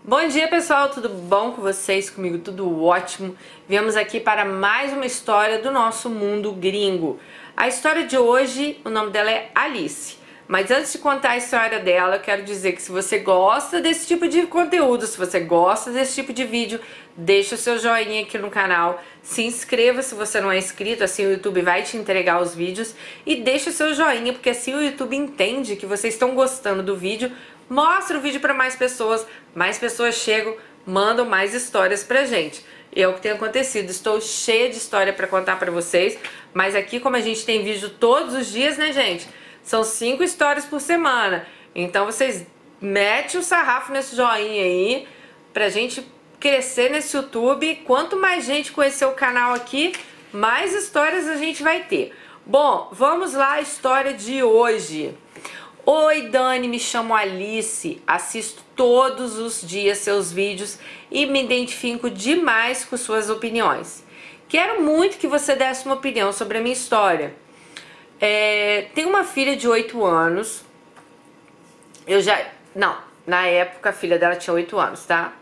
Bom dia, pessoal, tudo bom com vocês? Comigo tudo ótimo. Viemos aqui para mais uma história do nosso mundo gringo. A história de hoje, o nome dela é Alice. Mas antes de contar a história dela, eu quero dizer que se você gosta desse tipo de conteúdo, se você gosta desse tipo de vídeo, deixa o seu joinha aqui no canal, se inscreva se você não é inscrito, assim o YouTube vai te entregar os vídeos, e deixa o seu joinha, porque assim o YouTube entende que vocês estão gostando do vídeo, mostra o vídeo para mais pessoas chegam, mandam mais histórias pra gente. É o que tem acontecido, estou cheia de história para contar para vocês, mas aqui como a gente tem vídeo todos os dias, né, gente? São 5 histórias por semana, então vocês metem o sarrafo nesse joinha aí pra gente crescer nesse YouTube. Quanto mais gente conhecer o canal aqui, mais histórias a gente vai ter. Bom, vamos lá a história de hoje. Oi Dani, me chamo Alice, assisto todos os dias seus vídeos e me identifico demais com suas opiniões. Quero muito que você desse uma opinião sobre a minha história. Tenho uma filha de 8 anos. Na época a filha dela tinha 8 anos, tá?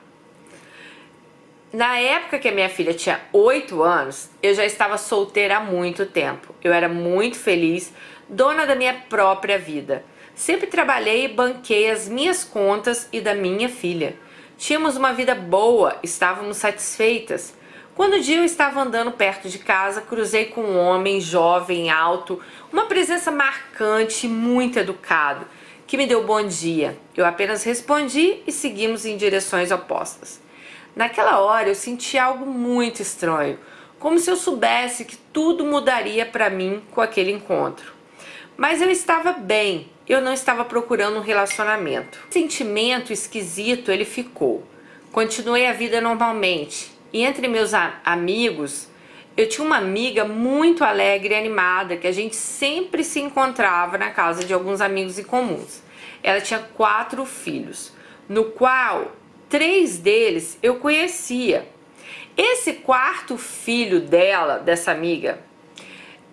Na época que a minha filha tinha 8 anos, eu já estava solteira há muito tempo. Eu era muito feliz, dona da minha própria vida. Sempre trabalhei e banquei as minhas contas e da minha filha. Tínhamos uma vida boa, estávamos satisfeitas. Quando um dia eu estava andando perto de casa, cruzei com um homem jovem, alto, uma presença marcante e muito educado, que me deu bom dia. Eu apenas respondi e seguimos em direções opostas. Naquela hora eu senti algo muito estranho, como se eu soubesse que tudo mudaria para mim com aquele encontro. Mas eu estava bem, eu não estava procurando um relacionamento. O sentimento esquisito ele ficou. Continuei a vida normalmente. E entre meus amigos, eu tinha uma amiga muito alegre e animada, que a gente sempre se encontrava na casa de alguns amigos em comuns. Ela tinha 4 filhos, no qual 3 deles eu conhecia. Esse 4º filho dela, dessa amiga,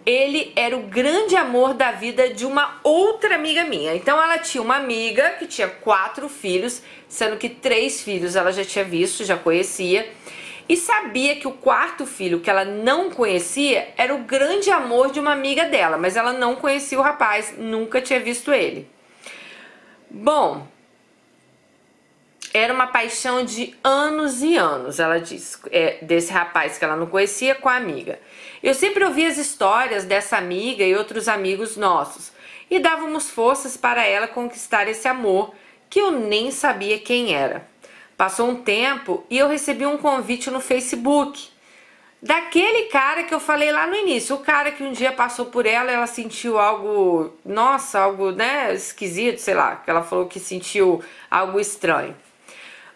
ele era o grande amor da vida de uma outra amiga minha. Então ela tinha uma amiga que tinha 4 filhos, sendo que 3 filhos ela já tinha visto, já conhecia. E sabia que o 4º filho que ela não conhecia era o grande amor de uma amiga dela, mas ela não conhecia o rapaz, nunca tinha visto ele. Bom, era uma paixão de anos e anos, ela disse, desse rapaz que ela não conhecia com a amiga. Eu sempre ouvia as histórias dessa amiga e outros amigos nossos e dávamos forças para ela conquistar esse amor que eu nem sabia quem era. Passou um tempo e eu recebi um convite no Facebook daquele cara que eu falei lá no início, o cara que um dia passou por ela e ela sentiu algo, nossa, algo, né, esquisito, sei lá, que ela falou que sentiu algo estranho.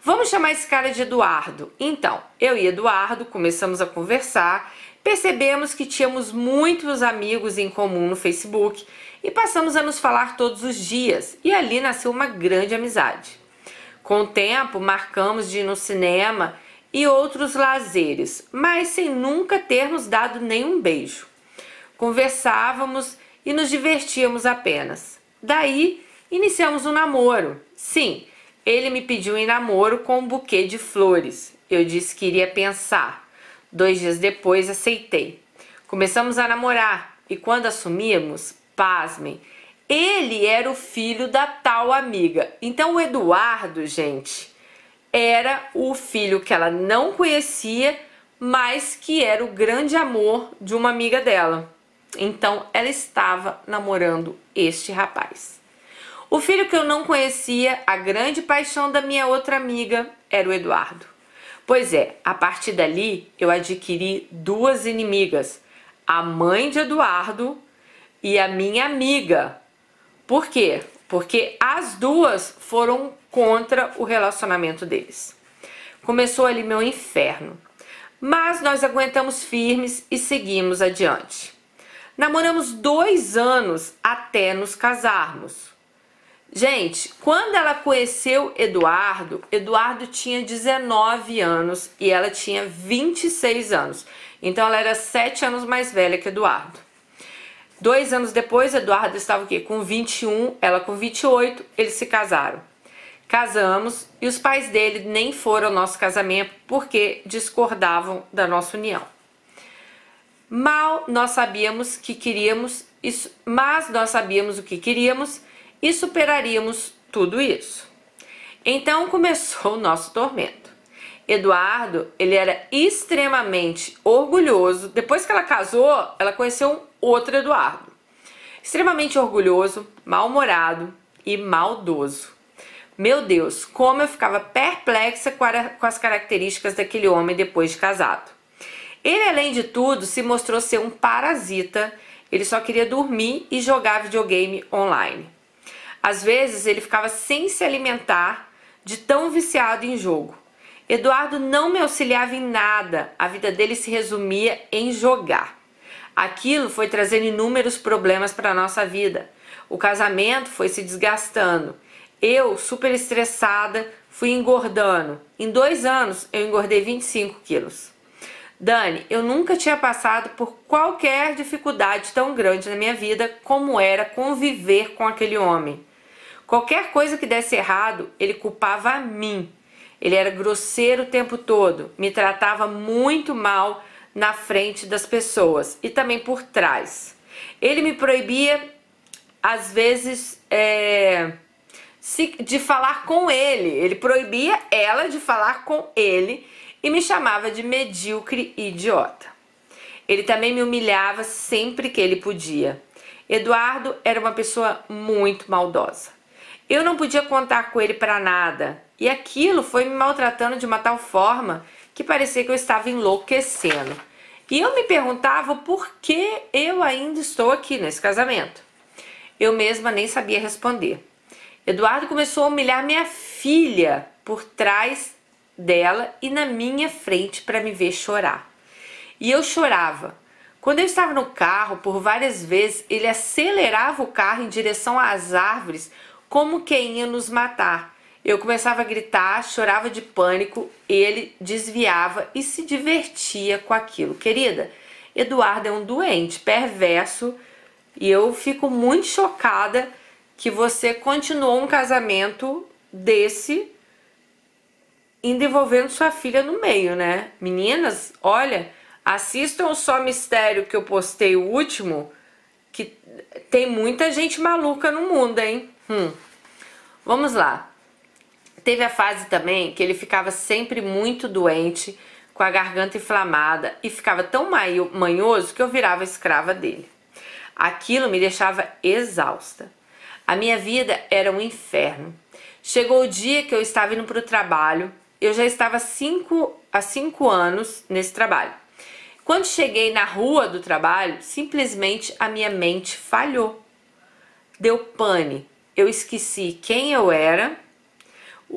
Vamos chamar esse cara de Eduardo. Então, eu e Eduardo começamos a conversar, percebemos que tínhamos muitos amigos em comum no Facebook e passamos a nos falar todos os dias e ali nasceu uma grande amizade. Com o tempo, marcamos de ir no cinema e outros lazeres, mas sem nunca termos dado nenhum beijo. Conversávamos e nos divertíamos apenas. Daí, iniciamos um namoro. Sim, ele me pediu em namoro com um buquê de flores. Eu disse que iria pensar. 2 dias depois, aceitei. Começamos a namorar e quando assumimos, pasmem, ele era o filho da tal amiga. Então o Eduardo, gente, era o filho que ela não conhecia, mas que era o grande amor de uma amiga dela. Então ela estava namorando este rapaz. O filho que eu não conhecia, a grande paixão da minha outra amiga, era o Eduardo. Pois é, a partir dali eu adquiri 2 inimigas, a mãe de Eduardo e a minha amiga. Por quê? Porque as 2 foram contra o relacionamento deles. Começou ali meu inferno. Mas nós aguentamos firmes e seguimos adiante. Namoramos 2 anos até nos casarmos. Gente, quando ela conheceu Eduardo, Eduardo tinha 19 anos e ela tinha 26 anos. Então ela era 7 anos mais velha que Eduardo. 2 anos depois, Eduardo estava o quê? Com 21, ela com 28, eles se casaram. Casamos e os pais dele nem foram ao nosso casamento porque discordavam da nossa união. Mal nós sabíamos que queríamos, mas nós sabíamos o que queríamos e superaríamos tudo isso. Então começou o nosso tormento. Eduardo, ele era extremamente orgulhoso. Depois que ela casou, ela conheceu um outro Eduardo. Extremamente orgulhoso, mal-humorado e maldoso. Meu Deus, como eu ficava perplexa com as características daquele homem depois de casado. Ele, além de tudo, se mostrou ser um parasita. Ele só queria dormir e jogar videogame online. Às vezes, ele ficava sem se alimentar de tão viciado em jogo. Eduardo não me auxiliava em nada. A vida dele se resumia em jogar. Aquilo foi trazendo inúmeros problemas para a nossa vida. O casamento foi se desgastando. Eu, super estressada, fui engordando. Em 2 anos, eu engordei 25 quilos. Dani, eu nunca tinha passado por qualquer dificuldade tão grande na minha vida como era conviver com aquele homem. Qualquer coisa que desse errado, ele culpava a mim. Ele era grosseiro o tempo todo, me tratava muito mal na frente das pessoas e também por trás. Ele me proibia, às vezes, de falar com ele proibia ela de falar com ele e me chamava de medíocre e idiota. Ele também me humilhava sempre que ele podia. Eduardo era uma pessoa muito maldosa. Eu não podia contar com ele para nada e aquilo foi me maltratando de uma tal forma que parecia que eu estava enlouquecendo. E eu me perguntava por que eu ainda estou aqui nesse casamento. Eu mesma nem sabia responder. Eduardo começou a humilhar minha filha por trás dela e na minha frente para me ver chorar. E eu chorava. Quando eu estava no carro, por várias vezes, ele acelerava o carro em direção às árvores como quem ia nos matar. Eu começava a gritar, chorava de pânico, ele desviava e se divertia com aquilo. Querida, Eduardo é um doente, perverso, e eu fico muito chocada que você continuou um casamento desse ainda envolvendo sua filha no meio, né? Meninas, olha, assistam o Só Mistério que eu postei o último, que tem muita gente maluca no mundo, hein? Vamos lá. Teve a fase também que ele ficava sempre muito doente, com a garganta inflamada e ficava tão manhoso que eu virava escrava dele. Aquilo me deixava exausta. A minha vida era um inferno. Chegou o dia que eu estava indo para o trabalho. Eu já estava há 5 anos nesse trabalho. Quando cheguei na rua do trabalho, simplesmente a minha mente falhou. Deu pane. Eu esqueci quem eu era,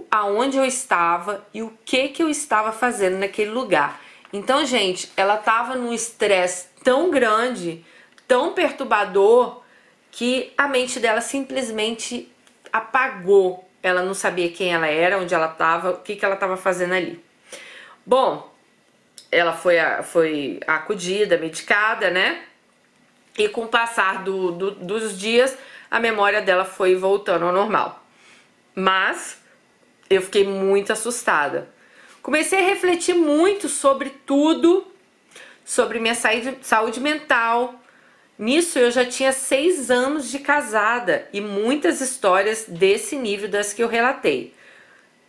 aonde eu estava e o que eu estava fazendo naquele lugar. Então, gente, ela estava num estresse tão grande, tão perturbador, que a mente dela simplesmente apagou. Ela não sabia quem ela era, onde ela estava, o que ela estava fazendo ali. Bom, ela foi acudida, medicada, né? E com o passar dos dias, a memória dela foi voltando ao normal. Mas eu fiquei muito assustada. Comecei a refletir muito sobre tudo, sobre minha saúde mental. Nisso eu já tinha 6 anos de casada e muitas histórias desse nível das que eu relatei.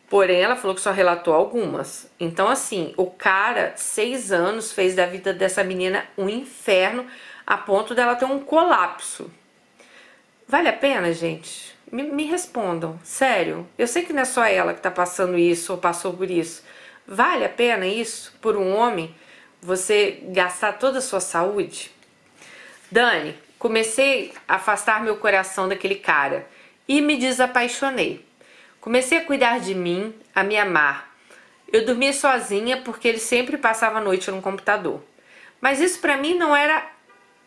Porém, ela falou que só relatou algumas. Então, assim, o cara, 6 anos, fez da vida dessa menina um inferno a ponto dela ter um colapso. Vale a pena, gente? Me respondam, sério. Eu sei que não é só ela que tá passando isso ou passou por isso. Vale a pena isso, por um homem, você gastar toda a sua saúde? Dani, comecei a afastar meu coração daquele cara e me desapaixonei. Comecei a cuidar de mim, a me amar. Eu dormia sozinha porque ele sempre passava a noite no computador. Mas isso pra mim não era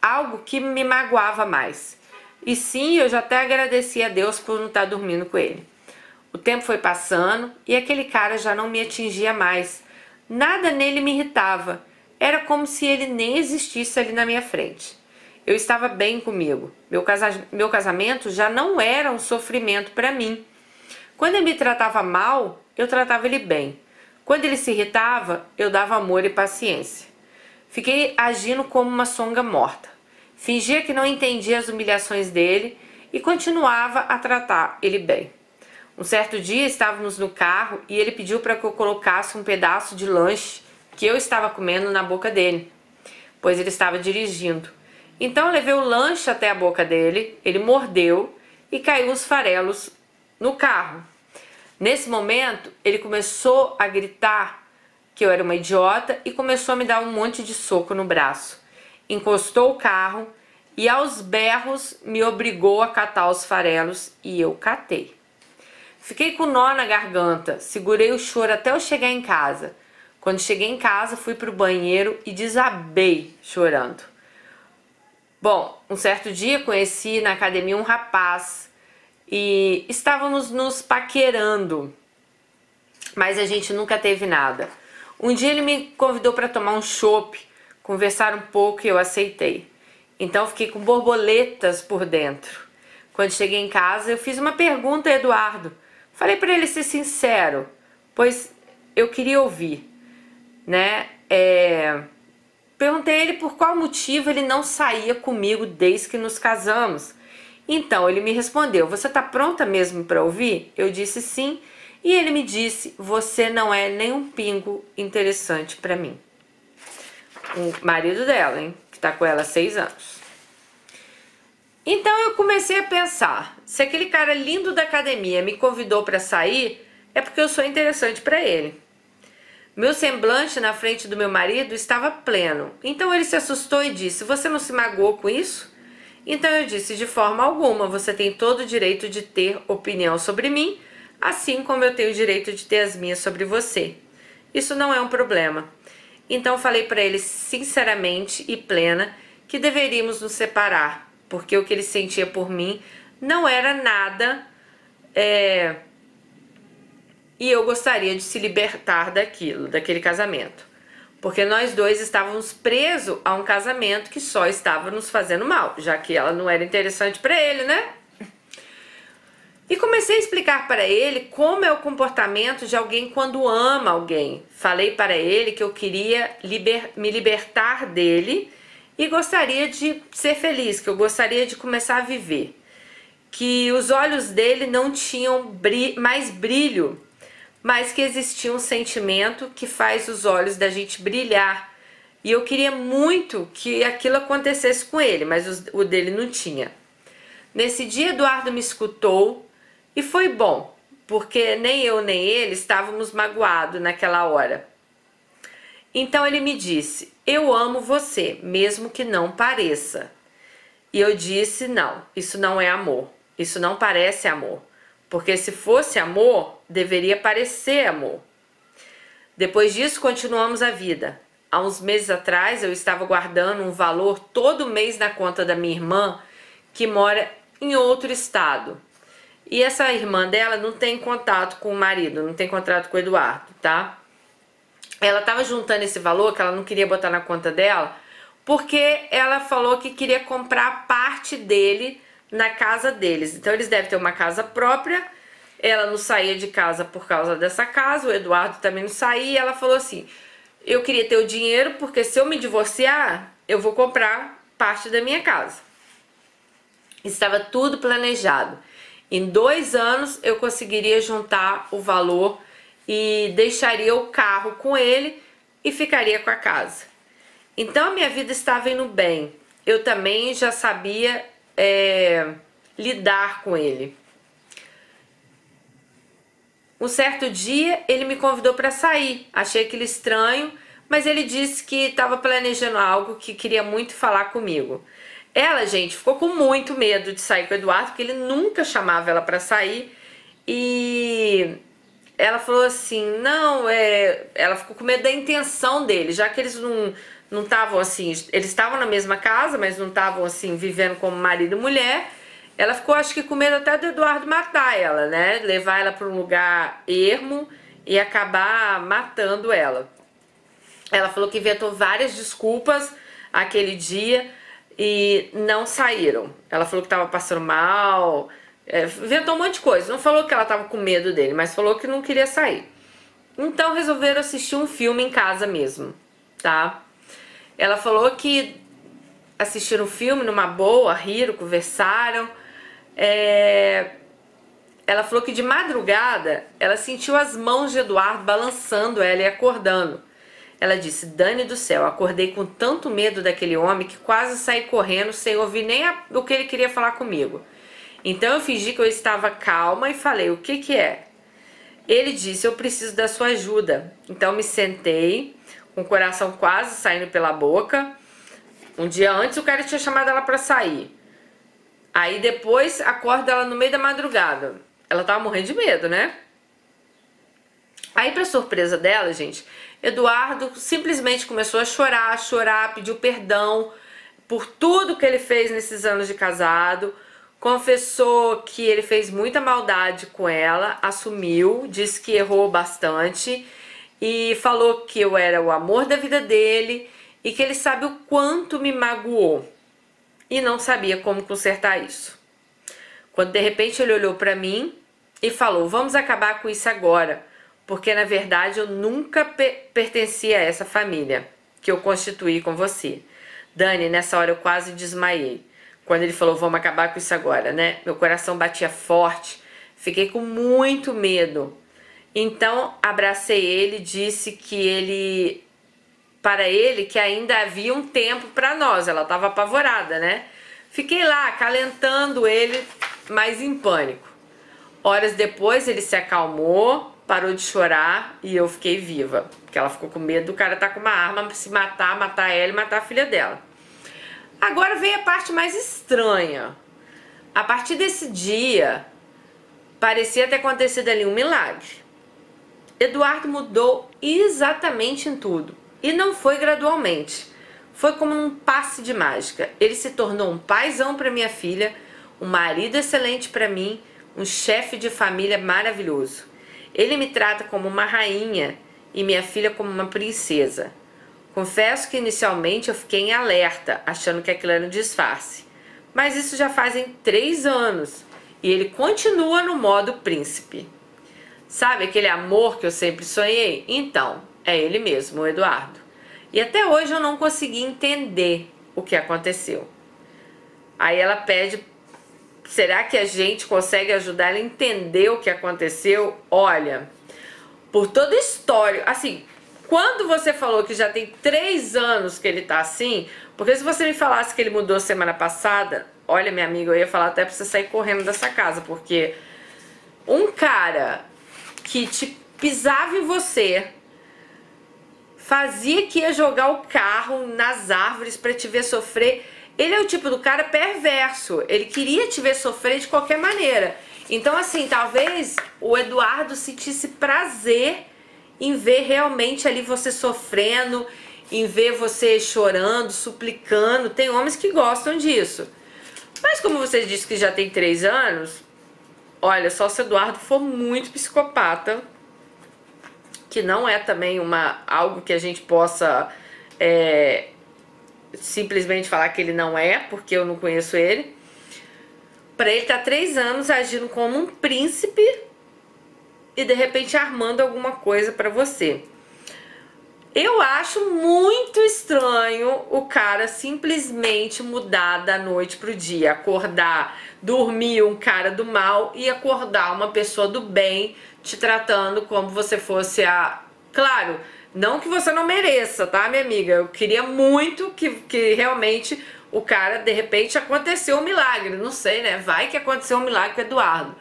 algo que me magoava mais. E sim, eu já até agradeci a Deus por não estar dormindo com ele. O tempo foi passando e aquele cara já não me atingia mais. Nada nele me irritava. Era como se ele nem existisse ali na minha frente. Eu estava bem comigo. Meu casamento já não era um sofrimento para mim. Quando ele me tratava mal, eu tratava ele bem. Quando ele se irritava, eu dava amor e paciência. Fiquei agindo como uma songa morta. Fingia que não entendia as humilhações dele e continuava a tratar ele bem. Um certo dia estávamos no carro e ele pediu para que eu colocasse um pedaço de lanche que eu estava comendo na boca dele, pois ele estava dirigindo. Então eu levei o lanche até a boca dele, ele mordeu e caiu os farelos no carro. Nesse momento, ele começou a gritar que eu era uma idiota e começou a me dar um monte de soco no braço. Encostou o carro e aos berros me obrigou a catar os farelos e eu catei. Fiquei com nó na garganta, segurei o choro até eu chegar em casa. Quando cheguei em casa, fui para o banheiro e desabei chorando. Bom, um certo dia conheci na academia um rapaz e estávamos nos paquerando, mas a gente nunca teve nada. Um dia ele me convidou para tomar um chopp, conversar um pouco e eu aceitei. Então fiquei com borboletas por dentro. Quando cheguei em casa, eu fiz uma pergunta a Eduardo. Falei para ele ser sincero, pois eu queria ouvir, né? Perguntei a ele por qual motivo ele não saía comigo desde que nos casamos. Então ele me respondeu: você tá pronta mesmo para ouvir? Eu disse sim, e ele me disse: você não é nem um pingo interessante para mim. O marido dela, hein? Que tá com ela há 6 anos. Então eu comecei a pensar, se aquele cara lindo da academia me convidou para sair, é porque eu sou interessante para ele. Meu semblante na frente do meu marido estava pleno, então ele se assustou e disse: você não se magoou com isso? Então eu disse: de forma alguma, você tem todo o direito de ter opinião sobre mim, assim como eu tenho o direito de ter as minhas sobre você. Isso não é um problema. Então falei para ele sinceramente e plena que deveríamos nos separar, porque o que ele sentia por mim não era nada, e eu gostaria de se libertar daquele casamento. Porque nós dois estávamos presos a um casamento que só estava nos fazendo mal, já que ela não era interessante para ele, né? E comecei a explicar para ele como é o comportamento de alguém quando ama alguém. Falei para ele que eu queria me libertar dele e gostaria de ser feliz, que eu gostaria de começar a viver. Que os olhos dele não tinham mais brilho, mas que existia um sentimento que faz os olhos da gente brilhar. E eu queria muito que aquilo acontecesse com ele, mas o dele não tinha. Nesse dia, Eduardo me escutou e foi bom, porque nem eu nem ele estávamos magoados naquela hora. Então ele me disse: eu amo você, mesmo que não pareça. E eu disse: não, isso não é amor, isso não parece amor. Porque se fosse amor, deveria parecer amor. Depois disso, continuamos a vida. Há uns meses atrás, eu estava guardando um valor todo mês na conta da minha irmã, que mora em outro estado. E essa irmã dela não tem contato com o marido, não tem contato com o Eduardo, tá? Ela estava juntando esse valor que ela não queria botar na conta dela, porque ela falou que queria comprar parte dele na casa deles. Então eles devem ter uma casa própria. Ela não saía de casa por causa dessa casa, o Eduardo também não saía. Ela falou assim: eu queria ter o dinheiro porque se eu me divorciar, eu vou comprar parte da minha casa. Estava tudo planejado. Em 2 anos eu conseguiria juntar o valor e deixaria o carro com ele e ficaria com a casa. Então a minha vida estava indo bem. Eu também já sabia lidar com ele. Um certo dia ele me convidou para sair. Achei aquilo estranho, mas ele disse que estava planejando algo, que queria muito falar comigo. Ela, gente, ficou com muito medo de sair com o Eduardo, porque ele nunca chamava ela para sair. E ela falou assim, não, ela ficou com medo da intenção dele, já que eles não estavam assim, eles estavam na mesma casa, mas não estavam assim, vivendo como marido e mulher. Ela ficou, acho que com medo até do Eduardo matar ela, né? Levar ela para um lugar ermo e acabar matando ela. Ela falou que inventou várias desculpas aquele dia e não saíram. Ela falou que estava passando mal, Inventou um monte de coisa. Não falou que ela tava com medo dele, mas falou que não queria sair. Então resolveram assistir um filme em casa mesmo, tá? Ela falou que assistiram o filme numa boa, riram, conversaram. Ela falou que de madrugada ela sentiu as mãos de Eduardo balançando ela e acordando. Ela disse: Dani do céu, acordei com tanto medo daquele homem que quase saí correndo sem ouvir nem o que ele queria falar comigo. Então eu fingi que eu estava calma e falei: o que que é? Ele disse: eu preciso da sua ajuda. Então me sentei, com o coração quase saindo pela boca. Um dia antes o cara tinha chamado ela para sair. Aí depois acorda ela no meio da madrugada. Ela tava morrendo de medo, né? Aí, pra surpresa dela, gente, Eduardo simplesmente começou a chorar, pediu perdão por tudo que ele fez nesses anos de casado, confessou que ele fez muita maldade com ela, assumiu, disse que errou bastante e falou que eu era o amor da vida dele e que ele sabe o quanto me magoou e não sabia como consertar isso. Quando de repente ele olhou pra mim e falou: vamos acabar com isso agora, porque na verdade eu nunca pertencia a essa família que eu constituí com você. Dani, nessa hora eu quase desmaiei. Quando ele falou: vamos acabar com isso agora, né? Meu coração batia forte, fiquei com muito medo. Então abracei ele, disse que para ele que ainda havia um tempo para nós. Ela estava apavorada, né? Fiquei lá acalentando ele, mas em pânico. Horas depois ele se acalmou, parou de chorar e eu fiquei viva. Porque ela ficou com medo do cara estar com uma arma, se matar ela e matar a filha dela. Agora veio a parte mais estranha. A partir desse dia, parecia ter acontecido ali um milagre. Eduardo mudou exatamente em tudo. E não foi gradualmente. Foi como um passe de mágica. Ele se tornou um paizão para minha filha, um marido excelente para mim, um chefe de família maravilhoso. Ele me trata como uma rainha e minha filha como uma princesa. Confesso que inicialmente eu fiquei em alerta, achando que aquilo era um disfarce. Mas isso já fazem 3 anos e ele continua no modo príncipe. Sabe aquele amor que eu sempre sonhei? Então, é ele mesmo, o Eduardo. E até hoje eu não consegui entender o que aconteceu. Aí ela pede: será que a gente consegue ajudar ela a entender o que aconteceu? Olha, por toda a história, assim, quando você falou que já tem 3 anos que ele tá assim, porque se você me falasse que ele mudou semana passada, olha, minha amiga, eu ia falar até pra você sair correndo dessa casa, porque um cara que te pisava em você, fazia que ia jogar o carro nas árvores pra te ver sofrer. Ele é o tipo do cara perverso. Ele queria te ver sofrer de qualquer maneira. Então, assim, talvez o Eduardo sentisse prazer em ver realmente ali você sofrendo, em ver você chorando, suplicando. Tem homens que gostam disso. Mas como você disse que já tem 3 anos, olha, só se o Eduardo for muito psicopata, que não é também algo que a gente possa simplesmente falar que ele não é, porque eu não conheço ele. Para ele estar 3 anos agindo como um príncipe e de repente armando alguma coisa para você. Eu acho muito estranho o cara simplesmente mudar da noite pro dia, acordar, dormir um cara do mal e acordar uma pessoa do bem, te tratando como você fosse a... Claro, não que você não mereça, tá, minha amiga? Eu queria muito que realmente o cara, de repente, aconteceu um milagre. Não sei, né? Vai que aconteceu um milagre com o Eduardo.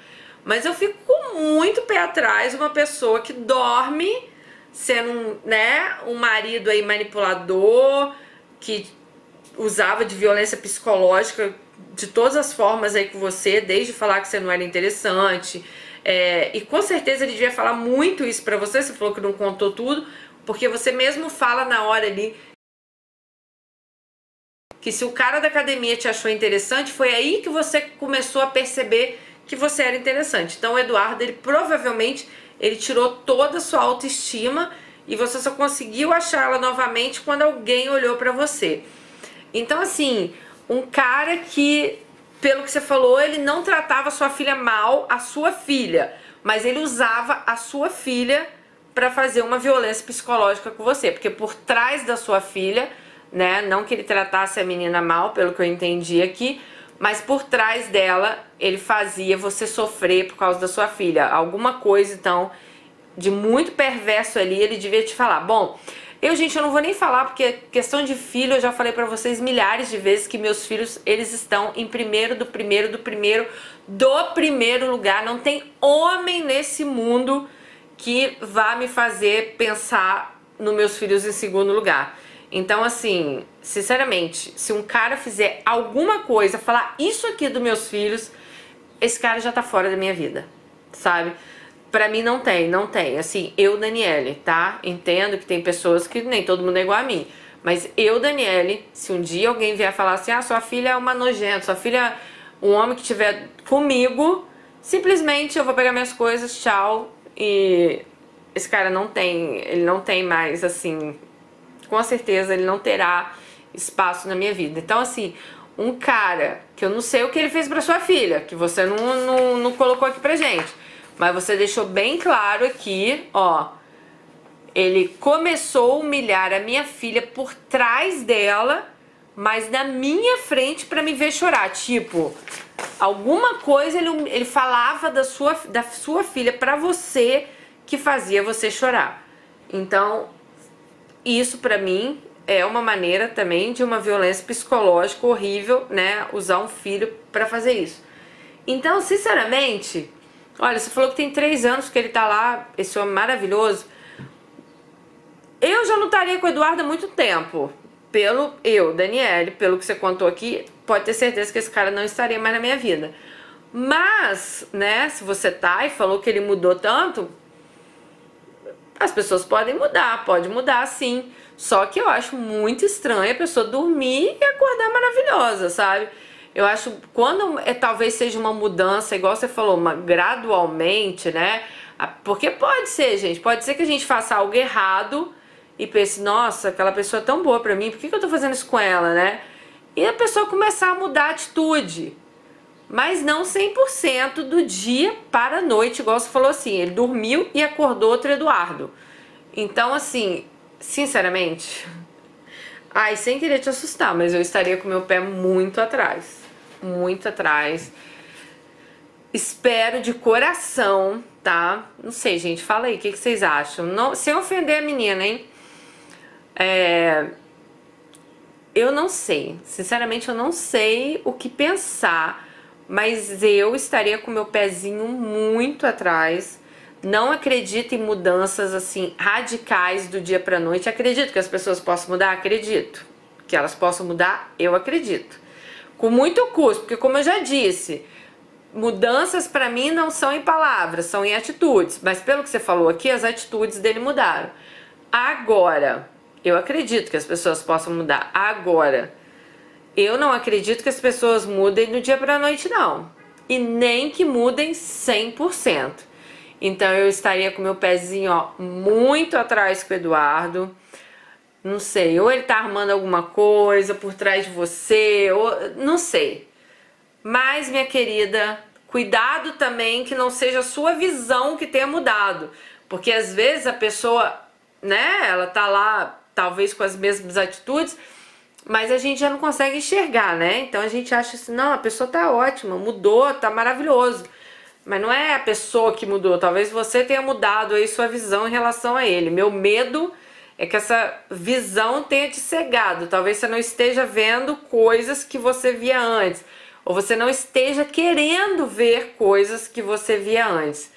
Mas eu fico com muito pé atrás uma pessoa que dorme sendo um marido aí manipulador, que usava de violência psicológica de todas as formas aí com você, desde falar que você não era interessante. E com certeza ele devia falar muito isso pra você. Você falou que não contou tudo, porque você mesmo fala na hora ali que se o cara da academia te achou interessante, foi aí que você começou a perceber que você era interessante. Então o Eduardo, ele provavelmente ele tirou toda a sua autoestima e você só conseguiu achar ela novamente quando alguém olhou pra você. Então, assim, um cara que pelo que você falou, ele não tratava sua filha mal, a sua filha, mas ele usava a sua filha para fazer uma violência psicológica com você, porque por trás da sua filha, né, não que ele tratasse a menina mal, pelo que eu entendi aqui, mas por trás dela ele fazia você sofrer por causa da sua filha. Alguma coisa, então, de muito perverso ali, ele devia te falar. Bom, gente, eu não vou nem falar, porque questão de filho, eu já falei pra vocês milhares de vezes que meus filhos, eles estão em primeiro lugar. Não tem homem nesse mundo que vá me fazer pensar nos meus filhos em segundo lugar. Então, assim, sinceramente, se um cara fizer alguma coisa, falar isso aqui dos meus filhos, esse cara já tá fora da minha vida, sabe? Pra mim não tem. Assim, eu, Daniele, tá? Entendo que tem pessoas que nem todo mundo é igual a mim. Mas eu, Daniele, se um dia alguém vier falar assim, sua filha é uma nojenta, sua filha é um homem que estiver comigo, simplesmente eu vou pegar minhas coisas, tchau. E esse cara ele não tem mais, assim, com certeza ele não terá espaço na minha vida. Então, assim, um cara que eu não sei o que ele fez pra sua filha, que você não colocou aqui pra gente, mas você deixou bem claro aqui, ó, ele começou a humilhar a minha filha por trás dela, mas na minha frente pra me ver chorar. Tipo, alguma coisa ele falava da sua filha pra você que fazia você chorar. Então, isso pra mim é uma maneira também de uma violência psicológica horrível, né? Usar um filho pra fazer isso. Então, sinceramente, olha, você falou que tem 3 anos que ele tá lá, esse homem maravilhoso. Eu já não estaria com o Eduardo há muito tempo. Daniele, pelo que você contou aqui, pode ter certeza que esse cara não estaria mais na minha vida. Mas, né, se você tá e falou que ele mudou tanto, as pessoas podem mudar, pode mudar sim. Só que eu acho muito estranho a pessoa dormir e acordar maravilhosa, sabe? Eu acho, quando talvez seja uma mudança, igual você falou, gradualmente, né? Porque pode ser, gente, pode ser que a gente faça algo errado e pense, nossa, aquela pessoa é tão boa pra mim, por que eu tô fazendo isso com ela, né? E a pessoa começar a mudar a atitude. Mas não 100% do dia para a noite, igual você falou assim, ele dormiu e acordou outro Eduardo. Então, assim, sinceramente, sem querer te assustar, mas eu estaria com o meu pé muito atrás. Muito atrás. Espero de coração, tá? Não sei, gente, fala aí, o que vocês acham? Não, sem ofender a menina, hein? Eu não sei, sinceramente eu não sei o que pensar, mas eu estaria com meu pezinho muito atrás. Não acredito em mudanças assim radicais do dia pra noite. Acredito que as pessoas possam mudar? Acredito. Que elas possam mudar? Eu acredito. Com muito custo, porque como eu já disse, mudanças pra mim não são em palavras, são em atitudes. Mas pelo que você falou aqui, as atitudes dele mudaram. Agora, eu acredito que as pessoas possam mudar. Agora, eu não acredito que as pessoas mudem do dia pra noite, não. E nem que mudem 100%. Então eu estaria com meu pezinho, ó, muito atrás com o Eduardo. Não sei, ou ele tá armando alguma coisa por trás de você, ou não sei. Mas, minha querida, cuidado também que não seja a sua visão que tenha mudado. Porque às vezes a pessoa, né, ela tá lá talvez com as mesmas atitudes, mas a gente já não consegue enxergar, né? Então a gente acha assim, não, a pessoa tá ótima, mudou, tá maravilhoso. Mas não é a pessoa que mudou, talvez você tenha mudado aí sua visão em relação a ele. Meu medo é que essa visão tenha te cegado. Talvez você não esteja vendo coisas que você via antes, ou você não esteja querendo ver coisas que você via antes.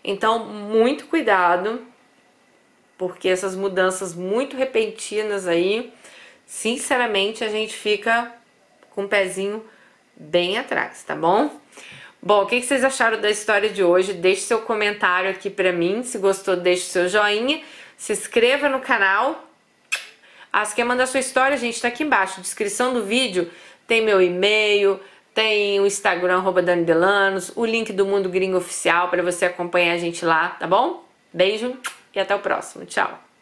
Então, muito cuidado, porque essas mudanças muito repentinas aí, sinceramente, a gente fica com o pezinho bem atrás, tá bom? Bom, o que vocês acharam da história de hoje? Deixe seu comentário aqui pra mim. Se gostou, deixe seu joinha. Se inscreva no canal. Se quer mandar sua história, gente, tá aqui embaixo. Descrição do vídeo tem meu e-mail, tem o Instagram, @DaniDelanos, o link do Mundo Gringo Oficial pra você acompanhar a gente lá, tá bom? Beijo e até o próximo. Tchau!